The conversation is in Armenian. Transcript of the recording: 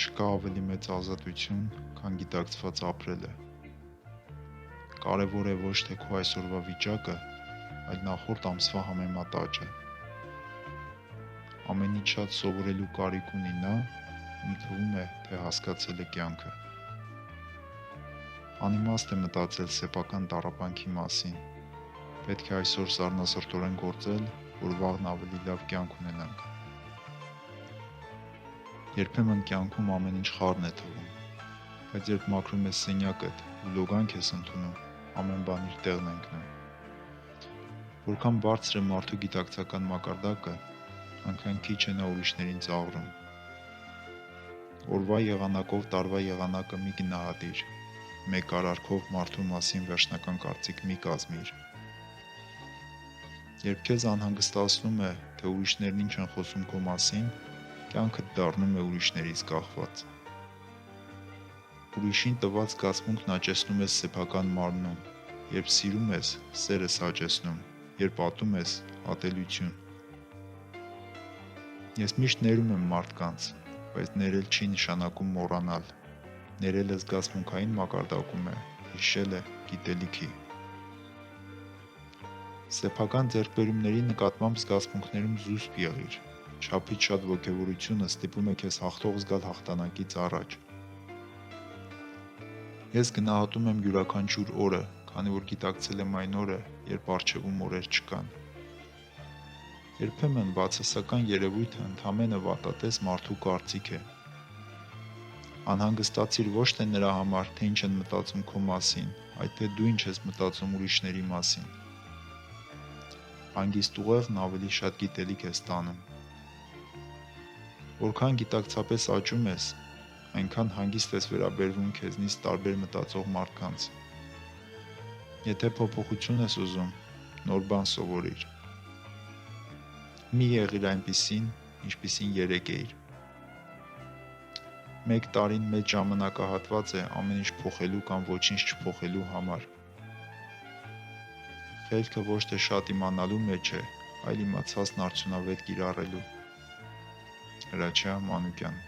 Չկա ավելի մեծ ազատություն, քան գիտակցված ապրելը։ Կարևոր է ոչ թե քո այսօրվա վիճակը, այլ նախորդ ամսվա համեմատաճը։ Ամեն ինչ շատ սովորելու կարիք ունի նա, ում թվում է, թե հասկացել է կյանքը։ Անիմաստ է մտածել սեփական տառապանքի մասին։ Պետք է այսօր սառնասրտորեն գործել, որ վաղն ավելի լավ կյանք ունենանք։ Երբեմն կյանքում ամեն ինչ խառն է թվում, բայց երբ մաքրում ես սենյակդ ու լոգանք ես ընդունում, ամեն բան իր տեղն է ընկնում։ Որքան բարձր է մարդու գիտակցական մակարդակը, այնքան քիչ է նա ուրիշներին ծաղրում։ Օրվա եղանակով տարվա եղանակը մի գնահատիր, մեկ արարքով մարդու մասին վերջնական կարծիք մի կազմիր։ Երբ քեզ անհանգստացնում է, թե ուրիշներն ինչ են խոսում քո մասին, կյանքդ դառնում է ուրիշներից կախված։ Ուրիշին տված զգացմունքն աճեցնում ես սեփական մարմնում, երբ սիրում ես, սեր ես աճեցնում, երբ ատում ես, ատելություն։ Ես միշտ ներում եմ մարդկանց, բայց ներել չի նշանակում մոռանալ։ Ներելը զգացմունքային մակարդակում է, հիշելը գիտելիքի։ Սեփական ձեռքբերումների նկատմամբ զգացմունքներում զուսպ եղիր։ Չափից շատ ոգևորությունը ստիպում է քեզ հաղթող զգալ հաղթանակից առաջ։ Ես գնահատում եմ յուրաքանչյուր օրը, քանի որ գիտակցել եմ այն օրը, երբ առջևում օրեր չկան։ Երբեմն բացասական երևույթը ընդամենը վատատես մարդու կարծիք է։ Անհանգստացիր ոչ թե նրա համար, թե ինչ են մտածում քո մասին, այլ թե դու ինչ ես մտածում ուրիշների մասին։ Հանգիստ ուղեղն ավելի շատ գիտելիք է ստանում։ Որքան գիտակցապես աճում ես, այնքան հանգիստ ես վերաբերվում քեզնից տարբեր մտածող մարդկանց։ Եթե փոփոխություն ես ուզում, նոր բան սովորիր։ Մի եղիր այնպիսին, ինչպիսին երեկ էիր։ Մեկ տարին մեծ ժամանակահատված է ամեն ինչ փոխելու կամ ոչինչ չփոխելու համար։ Խելքը ոչ թե շատ իմանալու մեջ է, այլ իմացածն արդյունավետ կիրառելու։ Հրաչյա Մանուկյան։